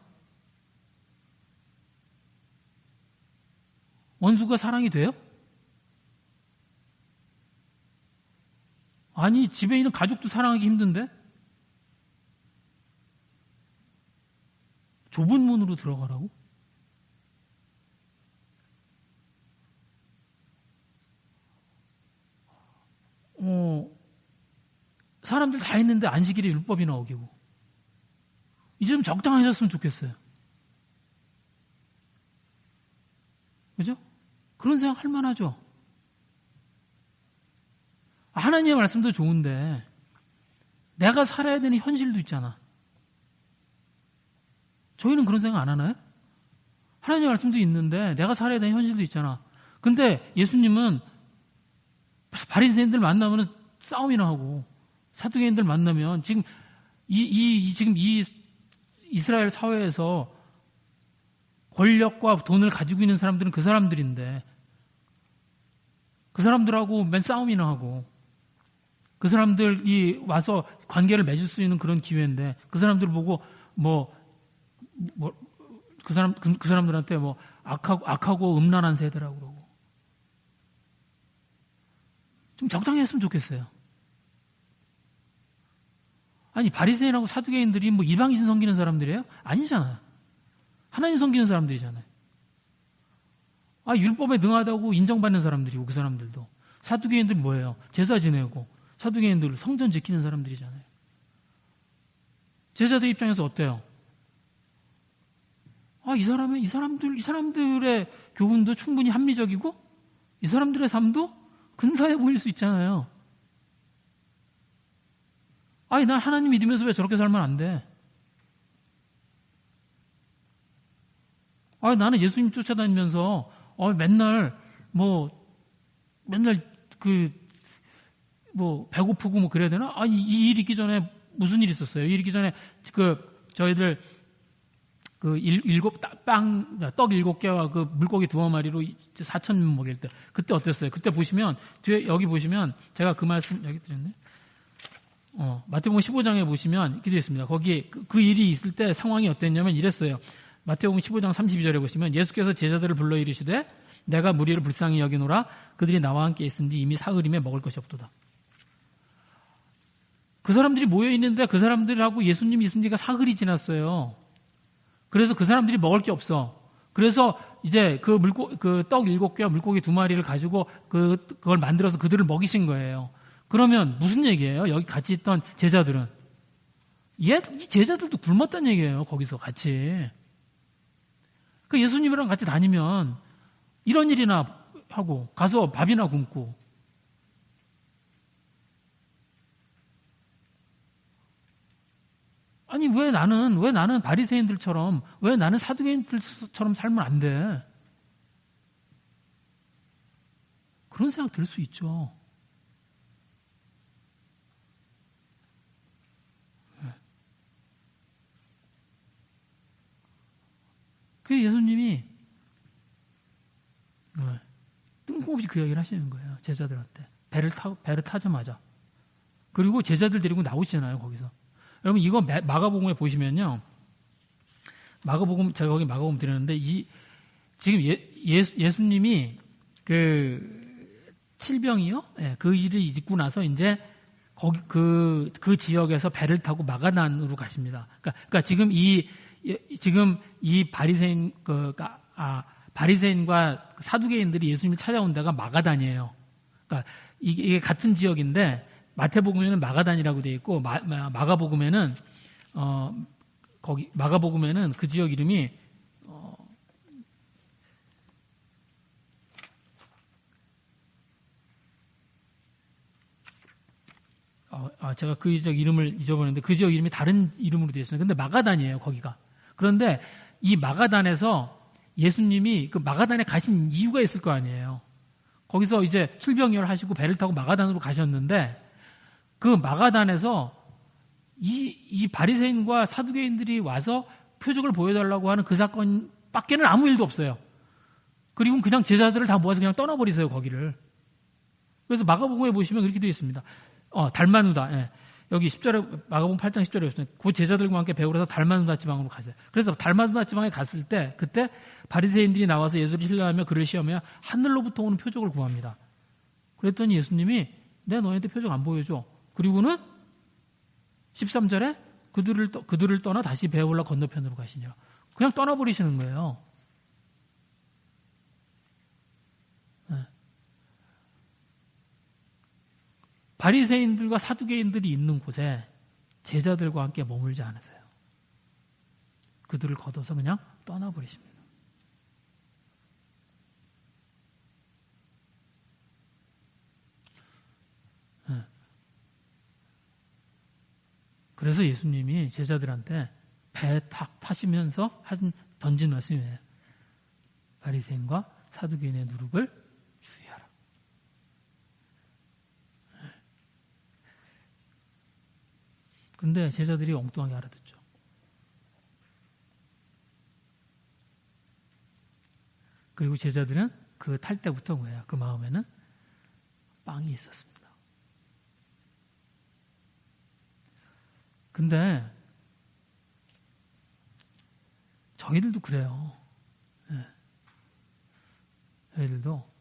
원수가 사랑이 돼요? 아니, 집에 있는 가족도 사랑하기 힘든데? 좁은 문으로 들어가라고? 사람들 다 했는데 안식일에 율법이나 어기고. 이제 좀 적당하셨으면 좋겠어요. 그죠? 그런 생각 할 만하죠? 하나님의 말씀도 좋은데 내가 살아야 되는 현실도 있잖아. 저희는 그런 생각 안 하나요? 하나님의 말씀도 있는데 내가 살아야 되는 현실도 있잖아. 근데 예수님은 바리새인들 만나면 싸움이나 하고 사두개인들 만나면 지금 이 이스라엘 사회에서 권력과 돈을 가지고 있는 사람들은 그 사람들인데 그 사람들하고 맨 싸움이나 하고 그 사람들이 와서 관계를 맺을 수 있는 그런 기회인데 그 사람들 보고 그 사람들한테 악하고 음란한 세대라고 그러고 좀 적당히 했으면 좋겠어요. 아니 바리새인하고 사두개인들이 이방신 섬기는 사람들이에요? 아니잖아요. 하나님 섬기는 사람들이잖아요. 율법에 능하다고 인정받는 사람들이고 그 사람들도. 사두개인들 뭐예요? 제사 지내고 사두개인들 성전 지키는 사람들이잖아요. 제자들 입장에서 어때요? 이 사람들의 교훈도 충분히 합리적이고 이 사람들의 삶도 근사해 보일 수 있잖아요. 아니, 난 하나님 믿으면서 왜 저렇게 살면 안 돼? 아니, 나는 예수님 쫓아다니면서, 맨날 배고프고 그래야 되나? 아니, 이 일 있기 전에 무슨 일이 있었어요? 이 일 있기 전에, 저희들, 떡 7개와 물고기 2마리로 4,000명 먹일 때. 그때 어땠어요? 그때 보시면, 여기 보시면, 제가 그 말씀, 여기 드렸네? 마태복음 15장에 보시면, 이렇게 되어 있습니다. 거기, 그 일이 있을 때 상황이 어땠냐면 이랬어요. 마태복음 15장 32절에 보시면, 예수께서 제자들을 불러 이르시되, 내가 무리를 불쌍히 여기노라, 그들이 나와 함께 있은지 이미 사흘임에 먹을 것이 없도다. 그 사람들이 모여있는데 그 사람들하고 예수님이 있은 지가 사흘이 지났어요. 그래서 그 사람들이 먹을 게 없어. 그래서 이제 떡 7개와 물고기 2마리를 가지고 그걸 만들어서 그들을 먹이신 거예요. 그러면 무슨 얘기예요? 여기 같이 있던 제자들은. 이 제자들도 굶었다는 얘기예요. 거기서 같이. 그 예수님이랑 같이 다니면 이런 일이나 하고 가서 밥이나 굶고. 아니, 왜 나는 바리새인들처럼, 왜 나는 사두개인들처럼 살면 안 돼? 그런 생각 들 수 있죠. 그 예수님이 뜬금없이 그 얘기를 하시는 거예요. 제자들한테. 배를 타자마자. 그리고 제자들 데리고 나오시잖아요, 거기서. 여러분, 이거 마가복음에 보시면요. 제가 거기 마가복음 드렸는데, 지금 예수님이 그 7병이요? 네, 그 일을 잊고 나서 이제 거기 그 지역에서 배를 타고 마가단으로 가십니다. 그러니까 지금 이 바리새인과 사두개인들이 예수님을 찾아온 데가 마가단이에요. 그러니까 이게 같은 지역인데 마태복음에는 마가단이라고 되어 있고 마가복음에는 그 지역 이름이 제가 그 지역 이름을 잊어버렸는데 그 지역 이름이 다른 이름으로 되어 있어요. 근데 마가단이에요, 거기가. 그런데 이 마가단에서 예수님이 그 마가단에 가신 이유가 있을 거 아니에요. 거기서 이제 출병을 하시고 배를 타고 마가단으로 가셨는데 그 마가단에서 이 바리새인과 사두개인들이 와서 표적을 보여달라고 하는 그 사건 밖에는 아무 일도 없어요. 그리고 그냥 제자들을 다 모아서 그냥 떠나버리세요, 거기를. 그래서 마가복음에 보시면 그렇게 되어 있습니다. 달마누다. 예. 여기 10절에, 마가복음 8장 10절에 보시면 그 제자들과 함께 배우러서 달마누다 지방으로 가세요. 그래서 달마누다 지방에 갔을 때 그때 바리새인들이 나와서 예수를 신뢰하며 그를 시험하며 하늘로부터 오는 표적을 구합니다. 그랬더니 예수님이 내가 너희한테 표적 안 보여줘. 그리고는 13절에 그들을 떠나 다시 배 올라 건너편으로 가시니라. 그냥 떠나버리시는 거예요. 네. 바리새인들과 사두개인들이 있는 곳에 제자들과 함께 머물지 않으세요. 그들을 걷어서 그냥 떠나버리십니다. 네. 그래서 예수님이 제자들한테 배 타시면서 던진 말씀이에요. 바리새인과 사두개인의 누룩을 주의하라. 근데 제자들이 엉뚱하게 알아듣죠. 그리고 제자들은 그 탈 때부터 뭐예요? 그 마음에는 빵이 있었습니다. 근데 저희들도 그래요. 네. 저희들도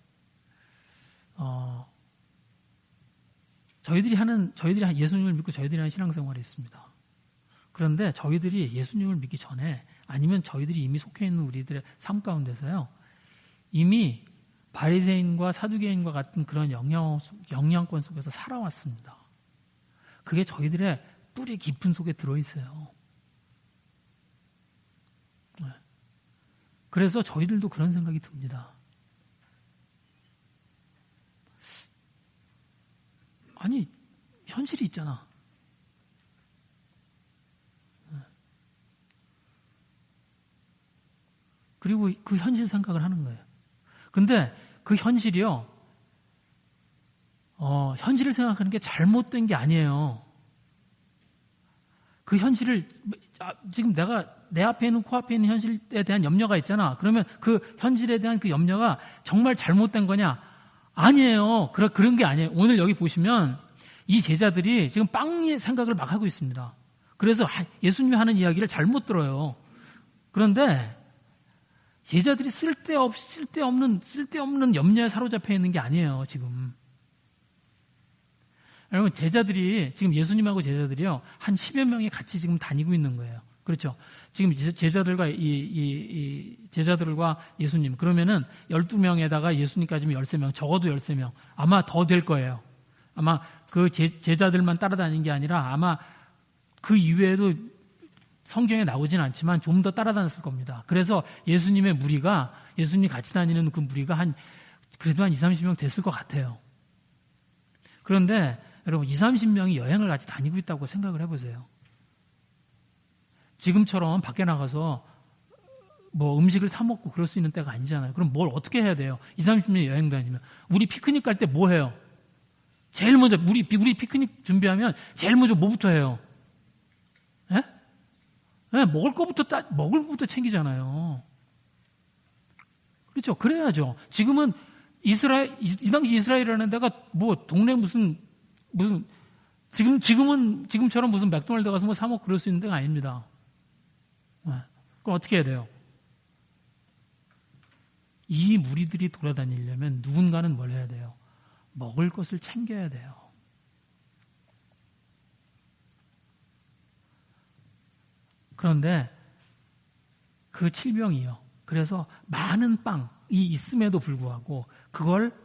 저희들이 예수님을 믿고 저희들이 하는 신앙생활이 있습니다. 그런데 저희들이 예수님을 믿기 전에 아니면 저희들이 이미 속해 있는 우리들의 삶 가운데서요. 이미 바리새인과 사두개인과 같은 그런 영향권 속에서 살아왔습니다. 그게 저희들의 뿌리 깊은 속에 들어있어요. 네. 그래서 저희들도 그런 생각이 듭니다. 아니, 현실이 있잖아. 그리고 그 현실 생각을 하는 거예요. 근데 그 현실이요, 현실을 생각하는 게 잘못된 게 아니에요. 그 현실을, 지금 내가 내 앞에 있는 코앞에 있는 현실에 대한 염려가 있잖아. 그러면 그 현실에 대한 그 염려가 정말 잘못된 거냐? 아니에요. 그런 게 아니에요. 오늘 여기 보시면 이 제자들이 지금 빵의 생각을 막 하고 있습니다. 그래서 예수님이 하는 이야기를 잘못 들어요. 그런데 제자들이 쓸데없는 염려에 사로잡혀 있는 게 아니에요, 지금. 여러분, 제자들이, 지금 예수님하고 제자들이요, 한 10여 명이 같이 지금 다니고 있는 거예요. 그렇죠? 지금 제자들과 제자들과 예수님. 그러면은 12명에다가 예수님까지면 13명, 적어도 13명. 아마 더 될 거예요. 아마 그 제자들만 따라다니는 게 아니라 아마 그 이외에도 성경에 나오진 않지만 좀 더 따라다녔을 겁니다. 그래서 예수님의 무리가, 예수님이 같이 다니는 그 무리가 그래도 한 20, 30명 됐을 것 같아요. 그런데 여러분, 20, 30명이 여행을 같이 다니고 있다고 생각을 해보세요. 지금처럼 밖에 나가서 뭐 음식을 사 먹고 그럴 수 있는 때가 아니잖아요. 그럼 뭘 어떻게 해야 돼요? 20, 30명 여행 다니면. 우리 피크닉 갈 때 뭐 해요? 제일 먼저, 우리 피크닉 준비하면 제일 먼저 뭐부터 해요? 예? 예, 먹을 거부터 챙기잖아요. 그렇죠? 그래야죠. 지금은 이 당시 이스라엘이라는 데가 뭐 동네 지금처럼 무슨 맥도날드 가서 뭐 사 먹고 그럴 수 있는 데가 아닙니다. 예. 그럼 어떻게 해야 돼요? 이 무리들이 돌아다니려면 누군가는 뭘 해야 돼요? 먹을 것을 챙겨야 돼요. 그런데 그 7병이요. 그래서 많은 빵이 있음에도 불구하고 그걸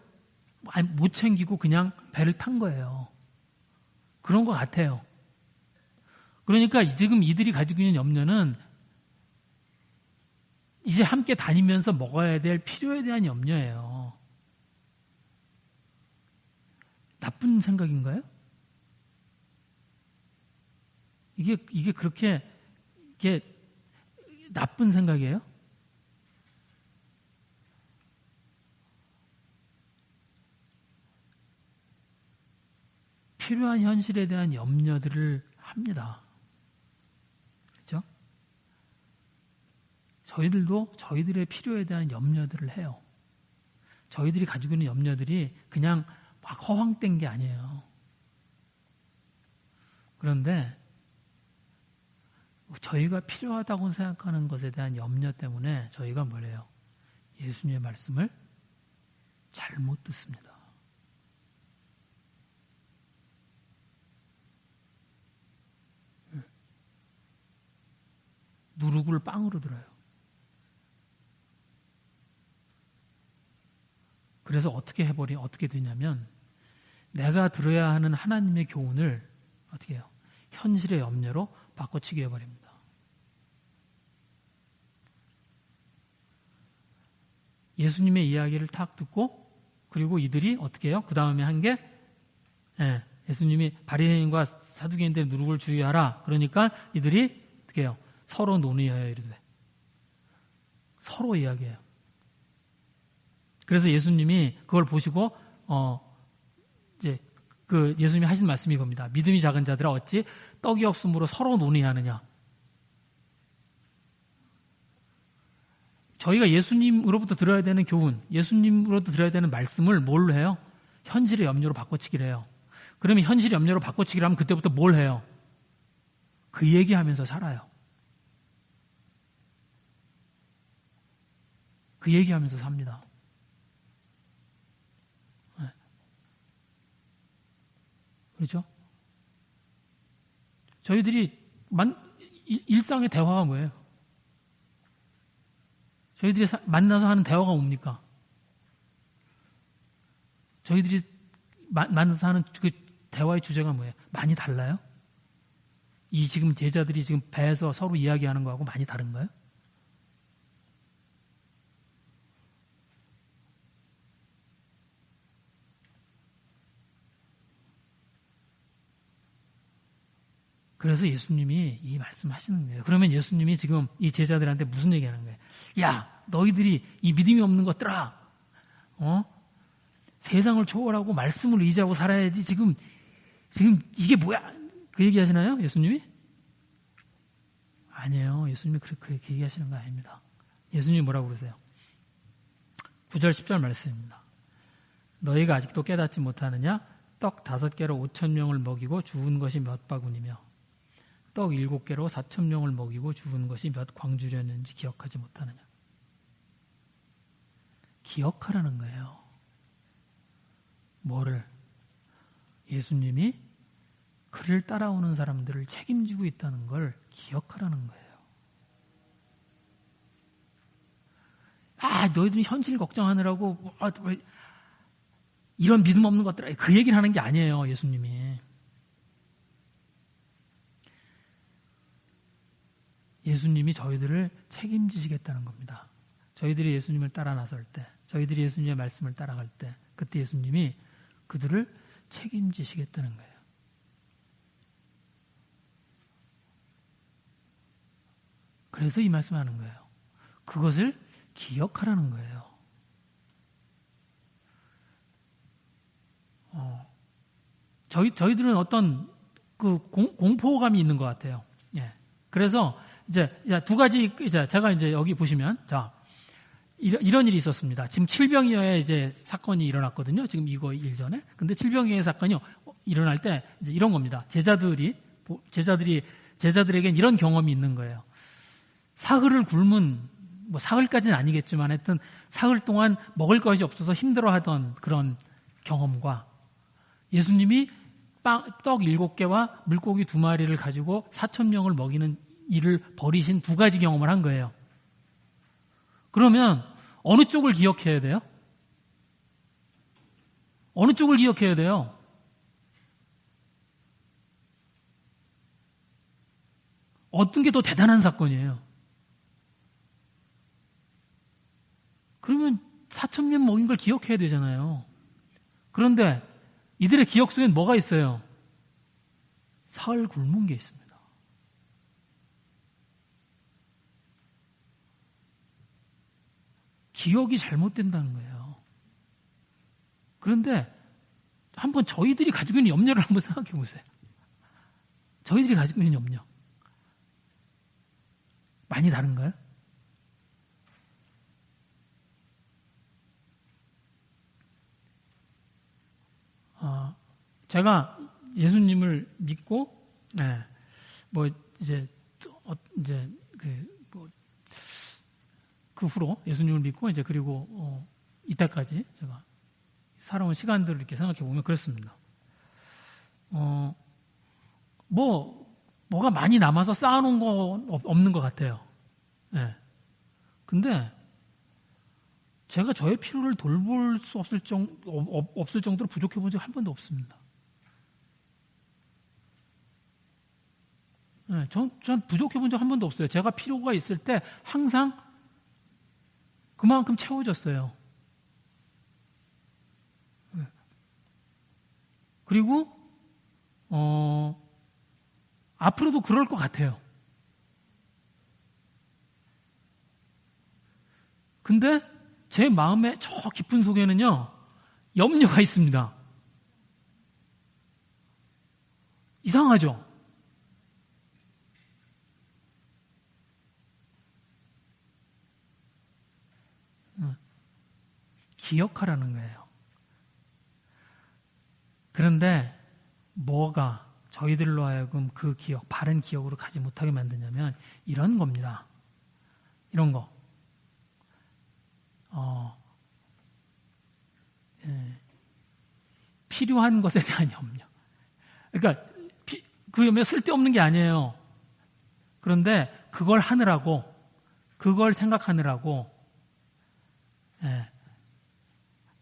못 챙기고 그냥 배를 탄 거예요. 그런 것 같아요. 그러니까 지금 이들이 가지고 있는 염려는 이제 함께 다니면서 먹어야 될 필요에 대한 염려예요. 나쁜 생각인가요? 이게 그렇게 나쁜 생각이에요? 필요한 현실에 대한 염려들을 합니다. 그렇죠? 저희들도 저희들의 필요에 대한 염려들을 해요. 저희들이 가지고 있는 염려들이 그냥 막 허황된 게 아니에요. 그런데 저희가 필요하다고 생각하는 것에 대한 염려 때문에 저희가 뭐래요? 예수님의 말씀을 잘못 듣습니다. 누룩을 빵으로 들어요. 그래서 어떻게 되냐면 내가 들어야 하는 하나님의 교훈을 어떻게 해요? 현실의 염려로 바꿔치기 해버립니다. 예수님의 이야기를 탁 듣고 그리고 이들이 어떻게 해요? 그 다음에 한 게 예수님이 바리새인과 사두개인들의 누룩을 주의하라. 그러니까 이들이 어떻게 해요? 서로 논의해요. 이러되 서로 이야기해요. 그래서 예수님이 그걸 보시고 이제 그 예수님이 하신 말씀이 겁니다. 믿음이 작은 자들아 어찌 떡이 없으므로 서로 논의하느냐. 저희가 예수님으로부터 들어야 되는 교훈, 예수님으로부터 들어야 되는 말씀을 뭘로 해요? 현실의 염려로 바꿔치기를 해요. 그러면 현실의 염려로 바꿔치기를 하면 그때부터 뭘 해요? 그 얘기하면서 살아요. 그 얘기하면서 삽니다. 그렇죠? 저희들이 일상의 대화가 뭐예요? 저희들이 만나서 하는 대화가 뭡니까? 저희들이 만나서 하는 그 대화의 주제가 뭐예요? 많이 달라요? 이 지금 제자들이 지금 배에서 서로 이야기하는 거하고 많이 다른가요? 그래서 예수님이 이 말씀 하시는 거예요. 그러면 예수님이 지금 이 제자들한테 무슨 얘기 하는 거예요? 야, 너희들이 이 믿음이 없는 것들아, 세상을 초월하고 말씀을 의지하고 살아야지. 지금 이게 뭐야? 그 얘기 하시나요? 예수님이? 아니에요. 예수님이 그렇게 얘기하시는 거 아닙니다. 예수님이 뭐라고 그러세요? 9절 10절 말씀입니다. 너희가 아직도 깨닫지 못하느냐? 떡 5개로 5,000명을 먹이고 죽은 것이 몇 바구니며 떡 7개로 4,000명을 먹이고 죽은 것이 몇 광주렸는지 기억하지 못하느냐? 기억하라는 거예요. 뭐를? 예수님이 그를 따라오는 사람들을 책임지고 있다는 걸 기억하라는 거예요. 너희들이 현실 걱정하느라고 이런 믿음 없는 것들, 그 얘기를 하는 게 아니에요. 예수님이. 예수님이 저희들을 책임지시겠다는 겁니다. 저희들이 예수님을 따라 나설 때, 저희들이 예수님의 말씀을 따라갈 때, 그때 예수님이 그들을 책임지시겠다는 거예요. 그래서 이 말씀하는 거예요. 그것을 기억하라는 거예요. 저희들은 어떤 그 공포감이 있는 것 같아요. 예. 그래서 이제 두 가지, 제가 이제 여기 보시면, 이런 일이 있었습니다. 지금 칠병이어의 이제 사건이 일어났거든요. 지금 이거 일 전에. 근데 칠병이어의 사건이 일어날 때 이제 이런 겁니다. 제자들에겐 이런 경험이 있는 거예요. 사흘을 굶은, 사흘까지는 아니겠지만 하여튼 사흘 동안 먹을 것이 없어서 힘들어하던 그런 경험과 예수님이 떡 7개와 물고기 2마리를 가지고 4,000명을 먹이는 일을 벌이신 두 가지 경험을 한 거예요. 그러면 어느 쪽을 기억해야 돼요? 어느 쪽을 기억해야 돼요? 어떤 게 더 대단한 사건이에요? 그러면 4,000명 먹인 걸 기억해야 되잖아요. 그런데 이들의 기억 속엔 뭐가 있어요? 사흘 굶은 게 있습니다. 기억이 잘못된다는 거예요. 그런데 한번 저희들이 가지고 있는 염려를 한번 생각해 보세요. 저희들이 가지고 있는 염려. 많이 다른가요? 제가 예수님을 믿고, 그 후로 예수님을 믿고, 그리고, 이때까지 제가 살아온 시간들을 이렇게 생각해 보면 그렇습니다. 뭐가 많이 남아서 쌓아놓은 거 없는 것 같아요. 네. 근데, 제가 저의 필요를 돌볼 수 없을 정도로 부족해 본 적 한 번도 없습니다. 네, 전 부족해 본 적 한 번도 없어요. 제가 필요가 있을 때 항상 그만큼 채워졌어요. 네. 그리고, 앞으로도 그럴 것 같아요. 근데 제 마음의 저 깊은 속에는요, 염려가 있습니다. 이상하죠? 기억하라는 거예요. 그런데 뭐가 저희들로 하여금 그 기억, 바른 기억으로 가지 못하게 만드냐면 이런 겁니다. 이런 거. 필요한 것에 대한 염려. 그러니까 그 염려 쓸데없는 게 아니에요. 그런데 그걸 하느라고, 그걸 생각하느라고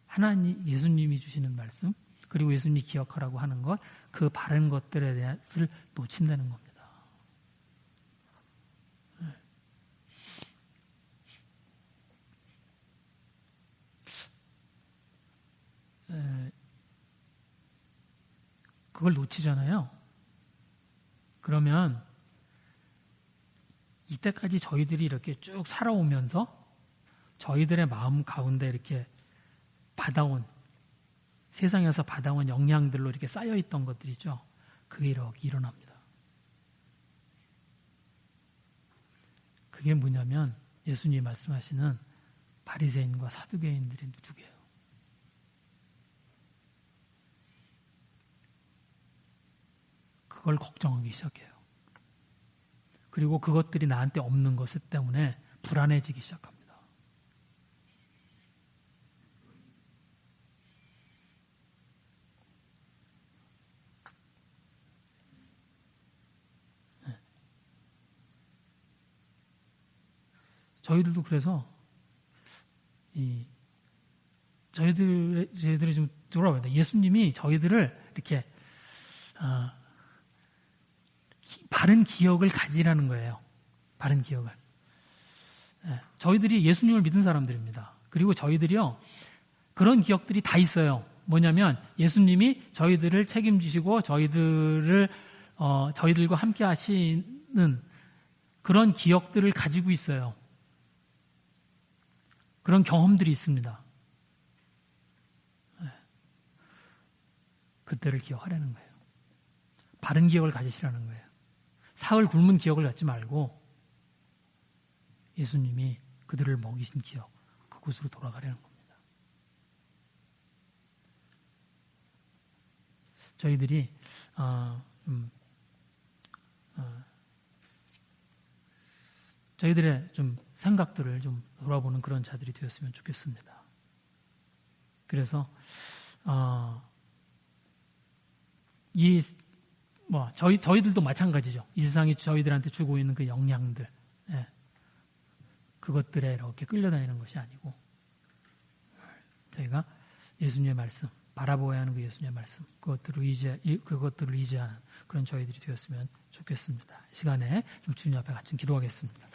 하나님, 예수님이 주시는 말씀, 그리고 예수님이 기억하라고 하는 것, 그 바른 것들에 대해서 놓친다는 겁니다. 그걸 놓치잖아요. 그러면 이때까지 저희들이 이렇게 쭉 살아오면서 저희들의 마음 가운데 이렇게 세상에서 받아온 영향들로 이렇게 쌓여있던 것들이죠. 그게 이렇게 일어납니다. 그게 뭐냐면 예수님이 말씀하시는 바리새인과 사두개인들의 누룩이에요. 그걸 걱정하기 시작해요. 그리고 그것들이 나한테 없는 것 때문에 불안해지기 시작합니다. 저희들도 그래서 저희들이 좀 돌아봐야 돼. 예수님이 저희들을 이렇게 바른 기억을 가지라는 거예요. 바른 기억을. 저희들이 예수님을 믿은 사람들입니다. 그리고 저희들이요 그런 기억들이 다 있어요. 뭐냐면 예수님이 저희들을 책임지시고 저희들과 함께 하시는 그런 기억들을 가지고 있어요. 그런 경험들이 있습니다. 그때를 기억하라는 거예요. 바른 기억을 가지시라는 거예요. 사흘 굶은 기억을 갖지 말고 예수님이 그들을 먹이신 기억, 그곳으로 돌아가려는 겁니다. 저희들이 저희들의 좀 생각들을 좀 돌아보는 그런 자들이 되었으면 좋겠습니다. 그래서 저희들도 마찬가지죠. 이 세상이 저희들한테 주고 있는 그 영향들, 그것들에 이렇게 끌려다니는 것이 아니고 저희가 예수님의 말씀, 바라보아야 하는 그 예수님의 말씀, 그것들을 의지하는 그런 저희들이 되었으면 좋겠습니다. 이 시간에 좀 주님 앞에 같이 기도하겠습니다.